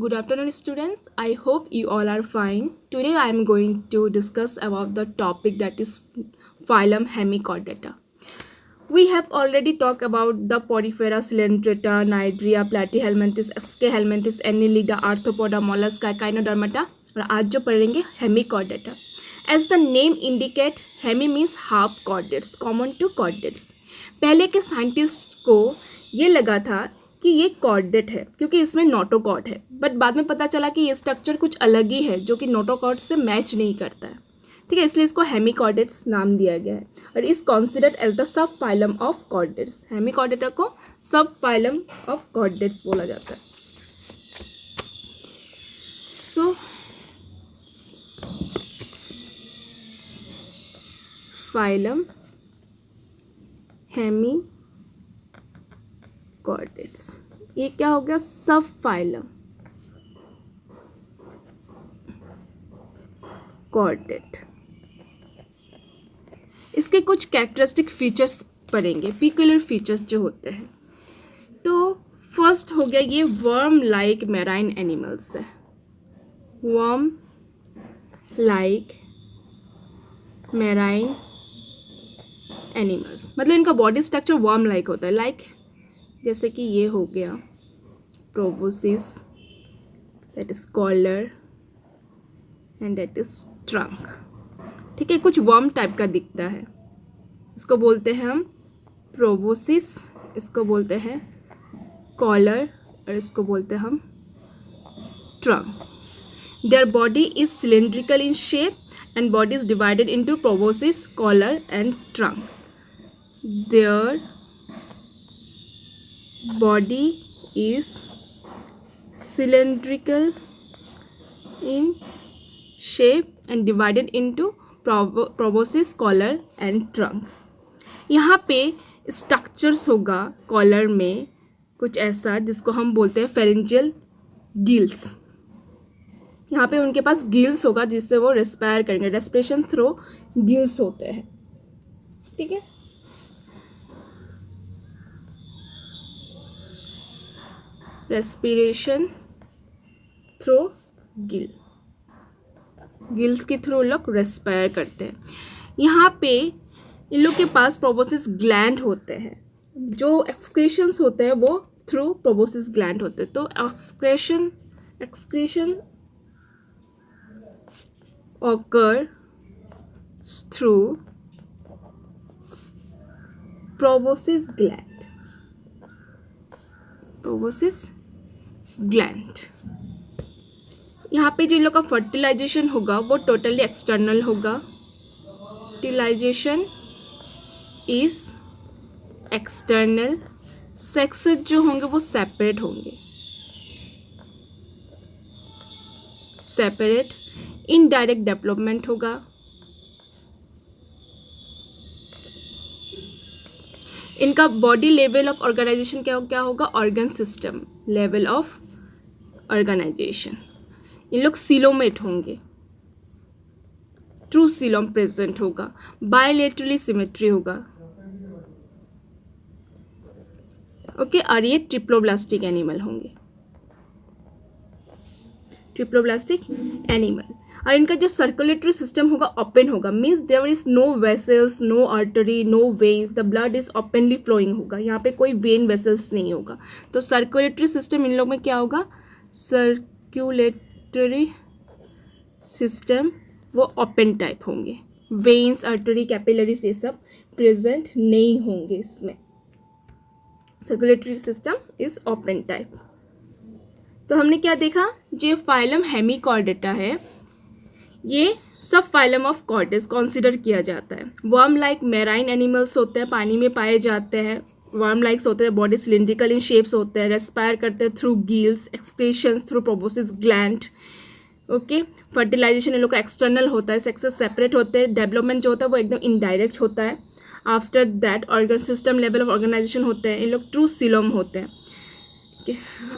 Good afternoon, students. I hope you all are fine. Today I am going to discuss about the topic that is phylum Hemichordata. We have already talked about the Porifera, Coelenterata, Nidria, Platyhelminthes, Escahelminthes, Annelida, Arthropoda, Mollusca, Echinodermata और आज जो पढ़ेंगे Hemichordata. As the name indicate, hemi means half chordates, common to chordates. पहले के scientist को ये लगा था कि ये कॉर्डेट है क्योंकि इसमें नोटोकॉर्ड है, बट बाद में पता चला कि ये स्ट्रक्चर कुछ अलग ही है जो कि नोटोकॉर्ड से मैच नहीं करता है. ठीक है, इसलिए इसको हेमिकॉर्डेट्स नाम दिया गया है और is considered as the sub phylum of chordates. Hemichordata को सब फाइलम ऑफ कॉर्डेट्स बोला जाता है. सो फाइलम हेमिकॉर्डेट्स, ये क्या हो गया? सब फाइलम कॉर्डेट. इसके कुछ कैरेक्टरिस्टिक फीचर्स पढ़ेंगे, पिकुलर फीचर्स जो होते हैं. तो फर्स्ट हो गया ये वर्म लाइक मैराइन एनिमल्स है. वर्म लाइक मैराइन एनिमल्स मतलब इनका बॉडी स्ट्रक्चर वर्म लाइक होता है. लाइक जैसे कि ये हो गया proboscis, that is collar and that is trunk. ठीक है, कुछ वर्म टाइप का दिखता है. इसको बोलते हैं हम प्रोबोसिस, इसको बोलते हैं कॉलर और इसको बोलते हैं हम trunk. Their body is cylindrical in shape and body is divided into proboscis, collar and trunk. Their body is cylindrical in shape and divided into proboscis, collar and trunk. यहाँ पे स्ट्रक्चर्स होगा collar में कुछ ऐसा जिसको हम बोलते हैं फेरेंजियल गिल्स. यहाँ पे उनके पास गिल्स होगा जिससे वो रेस्पायर करेंगे. रेस्पिरेशन थ्रू गिल्स होते हैं. ठीक है, रेस्पिरेशन थ्रू गिल्स के थ्रू लोग रेस्पायर करते हैं. यहाँ पे इन लोग के पास प्रोबोसिस ग्लैंड होते हैं. जो एक्सक्रीशंस होते हैं वो थ्रू प्रोबोसिस ग्लैंड होते हैं. तो excretion occur through proboscis gland. यहाँ पे जो इन लोग का फर्टिलाइजेशन होगा वो टोटली एक्सटर्नल होगा. Fertilisation is external. सेक्सेस जो होंगे वो सेपरेट होंगे. सेपरेट. इनडायरेक्ट डेवलपमेंट होगा. इनका बॉडी लेवल ऑफ ऑर्गेनाइजेशन क्या होगा? Organ system level of organisation. इन लोग सीलोमेट होंगे. ट्रू सीलोम प्रेजेंट होगा. बायलेटरली सिमेट्री होगा. ओके, और ये ट्रिप्लोब्लास्टिक एनिमल होंगे. Triploblastic animal. और इनका जो सर्कुलेटरी सिस्टम होगा ओपन होगा. Means there is no vessels, no artery, no veins. The blood is openly flowing होगा. यहाँ पे कोई वेन वेसल्स नहीं होगा. तो सर्कुलेटरी सिस्टम इन लोग में क्या होगा? सर्कुलेटरी सिस्टम वो ओपन टाइप होंगे. वेन्स, आर्टरी, कैपिलरीज ये सब प्रेजेंट नहीं होंगे इसमें. Circulatory system is open type. तो हमने क्या देखा? जो फाइलम हेमिकॉर्डेटा है ये सब फाइलम ऑफ कॉर्डेट्स कंसीडर किया जाता है. वर्म लाइक मैराइन एनिमल्स होते हैं, पानी में पाए जाते हैं. वर्म लाइक्स होते हैं, बॉडी सिलिंड्रिकल इन शेप्स होते हैं, रेस्पायर करते हैं through gills, excretions through proboscis gland. Okay, fertilisation इन लोग का एक्सटर्नल होता है. सेक्सेस सेपरेट होते हैं. डेवलपमेंट जो होता है वो एकदम इनडायरेक्ट होता है. After that organ system level of organisation होते हैं. इन लोग ट्रू सीलोम होते हैं.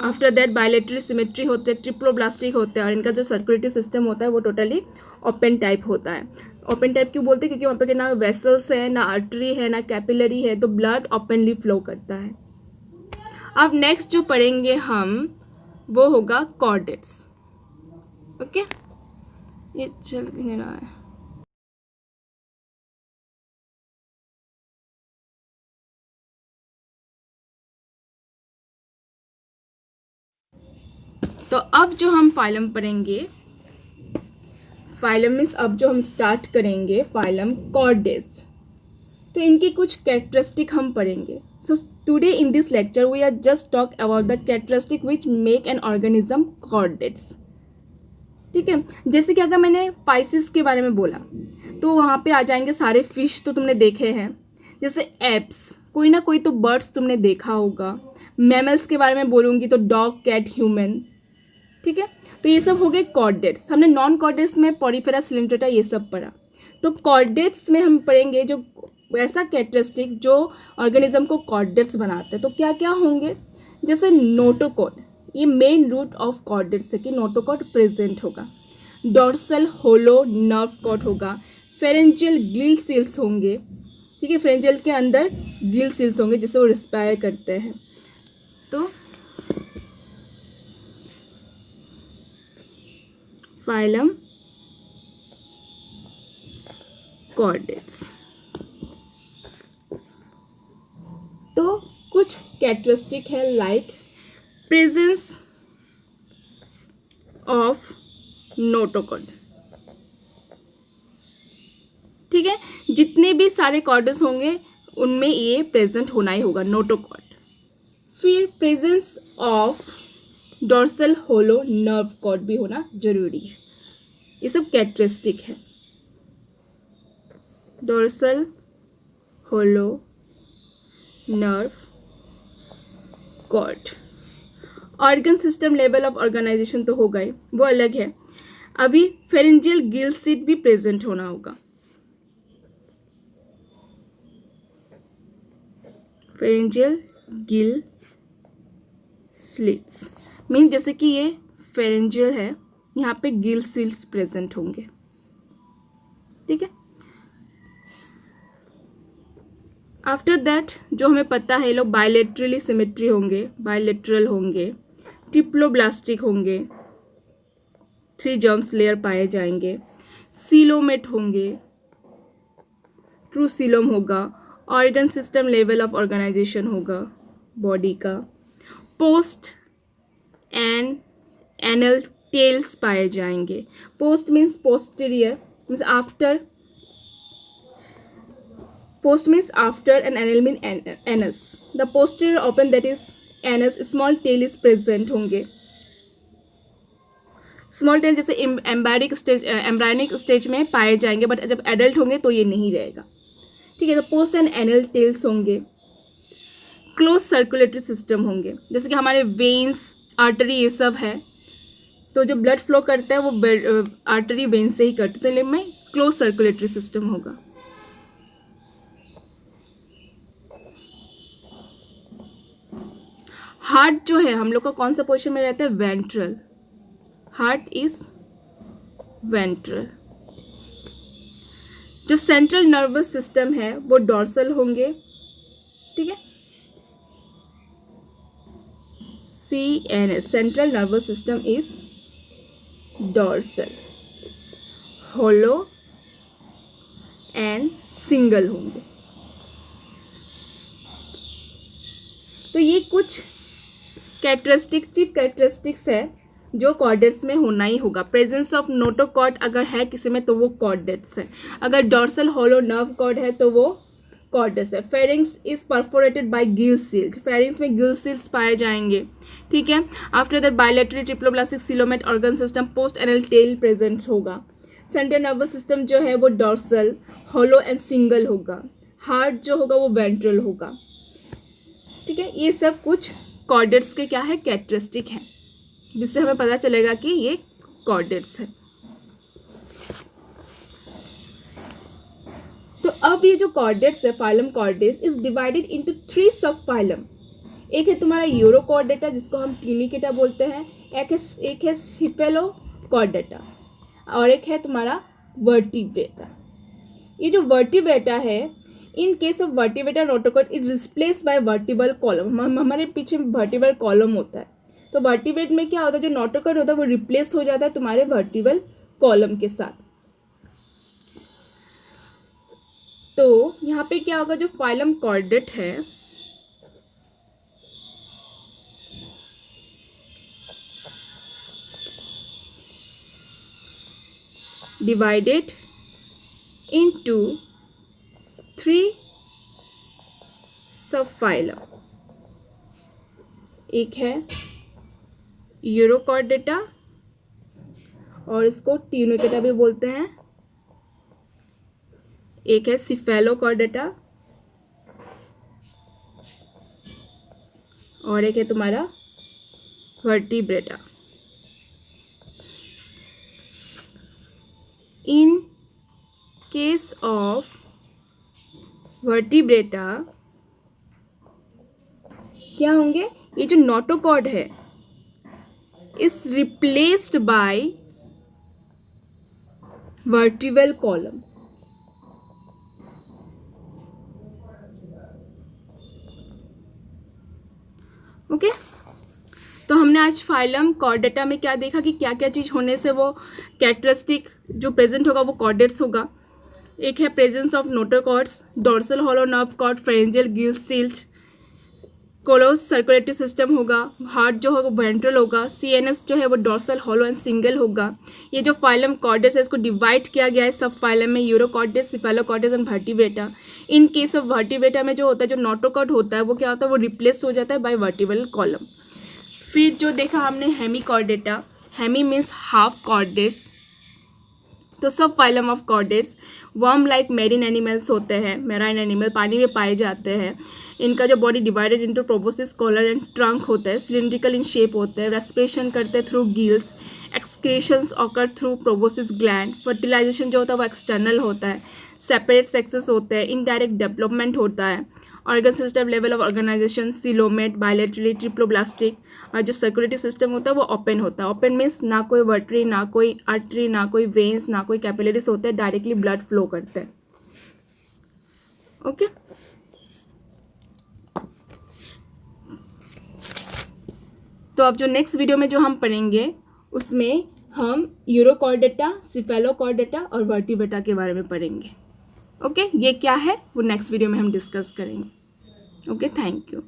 आफ्टर दैट बायलेटरल सिमेट्री होते हैं, ट्रिप्लोब्लास्टिक होते हैं. और इनका जो सर्कुलेटरी सिस्टम होता है वो टोटली ओपन टाइप होता है. ओपन टाइप क्यों बोलते हैं? क्योंकि वहाँ पे ना वेसल्स है, ना आर्टरी है, ना कैपिलरी है, तो ब्लड ओपनली फ्लो करता है. अब नेक्स्ट जो पढ़ेंगे हम वो होगा कॉर्डेट्स। ओके, ये चल नहीं रहा है। तो अब जो हम फाइलम पढ़ेंगे, फाइलम मीन्स अब जो हम स्टार्ट करेंगे फाइलम कॉर्डेट्स, तो इनकी कुछ कैरेक्टरिस्टिक हम पढ़ेंगे। So today in this lecture we are just talk about the characteristic which make an organism chordates. ठीक है, जैसे कि अगर मैंने पाइसिस के बारे में बोला तो वहाँ पे आ जाएंगे सारे फिश, तो तुमने देखे हैं। जैसे एप्स, कोई ना कोई तो बर्ड्स तुमने देखा होगा। मैमल्स के बारे में बोलूँगी तो डॉग, कैट, ह्यूमन। ठीक है, तो ये सब हो गए कॉर्डेट्स। हमने नॉन कॉर्डेट्स में पॉरीफेरा, सिलेंट्रेटा ये सब पढ़ा। तो कॉर्डेट्स में हम पढ़ेंगे जो ऐसा कैरेक्टरिस्टिक जो ऑर्गेनिज्म को कॉर्डेट्स बनाते हैं। तो क्या क्या होंगे, जैसे नोटोकॉड, ये मेन रूट ऑफ कॉर्डेट्स है कि नोटोकॉड प्रेजेंट होगा। डॉर्सल होलो नर्व कॉर्ड होगा। फेरेंजियल ग्लिल सेल्स होंगे। ठीक है, फेरेंजियल के अंदर ग्लिल सेल्स होंगे जिससे वो रिस्पायर करते हैं। तो फाइलम कॉर्डेट्स। तो कुछ कैरेक्टरिस्टिक है लाइक प्रेजेंस ऑफ नोटोकॉड। ठीक है, जितने भी सारे कॉर्ड्स होंगे उनमें ये प्रेजेंट होना ही होगा, नोटोकॉड। फिर presence of dorsal hollow nerve cord भी होना जरूरी है। ये सब कैरेक्टरिस्टिक है। Dorsal hollow nerve cord. Organ system level of organisation तो होगा ही, वो अलग है। अभी फेरेंजियल गिल सीट भी प्रेजेंट होना होगा। फेरेंजियल गिल स्लिट्स मीन जैसे कि ये फेरेंजियल है, यहाँ पे गिल सील्स प्रेजेंट होंगे। ठीक है, आफ्टर दैट जो हमें पता है, ये लोग बायलेटरली सिमेट्री होंगे, बायलेटरल होंगे, ट्रिप्लोब्लास्टिक होंगे, 3 जर्म्स लेयर पाए जाएंगे, सीलोमेट होंगे, ट्रू सीलोम होगा, organ system level of organisation होगा बॉडी का, पोस्ट एंड एनल टेल्स पाए जाएंगे। Post means posterior, means after, post means after and anal mean anus. The posterior open that is anus, small tail is present होंगे। Small tell जैसे embryonic stage में पाए जाएंगे, but जब adult होंगे तो ये नहीं रहेगा। ठीक है, तो पोस्ट एंड एनल टेल्स होंगे। क्लोज सर्कुलेटरी सिस्टम होंगे, जैसे कि हमारे वेन्स, आर्टरी ये सब है, तो जो ब्लड फ्लो करता है वो आर्टरी वेन से ही करते हैं, तो में क्लोज सर्कुलेटरी सिस्टम होगा। हार्ट जो है हम लोग का कौन सा पोजीशन में रहता है, वेंट्रल। Heart is ventral. जो सेंट्रल नर्वस सिस्टम है वो डॉर्सल होंगे। ठीक है, CNS, central nervous system is dorsal, hollow and single होंगे। तो ये कुछ चीफ कैरेक्टरिस्टिक्स है जो कॉर्डेट्स में होना ही होगा। प्रेजेंस ऑफ नोटोकॉर्ड अगर है किसी में तो वो कॉर्डेट्स है। अगर डॉर्सल होलो नर्व कॉर्ड है तो वो कॉर्डेट्स है। Pharynx is perforated by gill slits, pharynx में गिल सील्स पाए जाएंगे। ठीक है, after that bilateral triploblastic coelomate organ system, post anal tail present होगा। सेंट्रल नर्वस सिस्टम जो है वो डॉर्सल, होलो एंड सिंगल होगा। हार्ट जो होगा वो वेंट्रल होगा। ठीक है, ये सब कुछ कॉर्डेट्स के क्या है, कैरेक्टरिस्टिक है, जिससे हमें पता चलेगा कि ये कॉर्डेट्स है। तो अब ये जो कॉर्डेट्स है, phylum chordates is divided into 3 सब फाइलम। एक है तुम्हारा यूरोकॉर्डेटा जिसको हम ट्यूनिकेटा बोलते हैं, एक है सिफेलोकॉर्डेटा और एक है तुम्हारा वर्टिब्रेटा। ये जो वर्टिब्रेटा है, in case of vertebrata notochord it replace by vertebral column. हमारे पीछे वर्टिबल कॉलम होता है, तो वर्टिब्रेट में क्या होता है, जो नोटोकॉर्ड होता है वो रिप्लेस्ड हो जाता है तुम्हारे वर्टिब्रल कॉलम के साथ। तो यहाँ पे क्या होगा, जो फाइलम कॉर्डेट है डिवाइडेड इनटू 3 सब फाइलम। एक है यूरोकॉर्डेटा और इसको ट्यूनिकेटा भी बोलते हैं, एक है सिफेलोकॉर्डेटा और एक है तुम्हारा vertebrata. In case of vertebrata क्या होंगे, ये जो नोटोकॉर्ड है is replaced by vertebral column. Okay, तो हमने आज फाइलम कॉर्डेटा में क्या देखा कि क्या क्या चीज़ होने से वो कैरेक्टरिस्टिक जो प्रेजेंट होगा वो कॉर्डेट्स होगा। एक है presence of notochords, dorsal hollow nerve cord, pharyngeal gill slit, closed circulatory system होगा, हार्ट जो है वो वेंट्रल होगा, सीएनएस जो है वो डोर्सल हॉलो एंड सिंगल होगा। ये जो फाइलम कॉर्डेट्स है इसको डिवाइड किया गया है सब फाइलम में, urochordates, cephalochordates and vertebrata. In case of vertebrata में जो होता है, जो नोटोकॉर्ड होता है वो क्या होता है, वो रिप्लेस हो जाता है बाय वर्टिब्रल कॉलम। फिर जो देखा हमने हेमीकॉर्डेटा, हेमी मीन्स हाफ कॉर्डेट्स, तो सब phylum of chordates worm like marine animals होते हैं, मेराइन एनिमल पानी में पाए जाते हैं। इनका जो body divided into proboscis, collar and trunk होता है, सिलिंड्रिकल इन शेप होते हैं, रेस्पिरेशन करते हैं through gills, excretions occur through proboscis gland, fertilisation जो होता है वो एक्सटर्नल होता है, सेपरेट सेक्सेस होते हैं, इनडायरेक्ट डेवलपमेंट होता है, organ system level of organisation coelomate, bilaterally, triploblastic, और जो सर्कुलेटरी सिस्टम होता है वो ओपन होता है। ओपन मीन्स ना कोई वर्टरी, ना कोई आर्टरी, ना कोई वेन्स, ना कोई कैपिलरीज होते हैं, डायरेक्टली ब्लड फ्लो करते हैं। ओके, तो अब जो नेक्स्ट वीडियो में जो हम पढ़ेंगे उसमें हम यूरोकॉर्डेटा, सिफेलोकॉर्डेटा और वर्टिब्रेटा के बारे में पढ़ेंगे। ओके, ये क्या है वो नेक्स्ट वीडियो में हम डिस्कस करेंगे। Okay, thank you.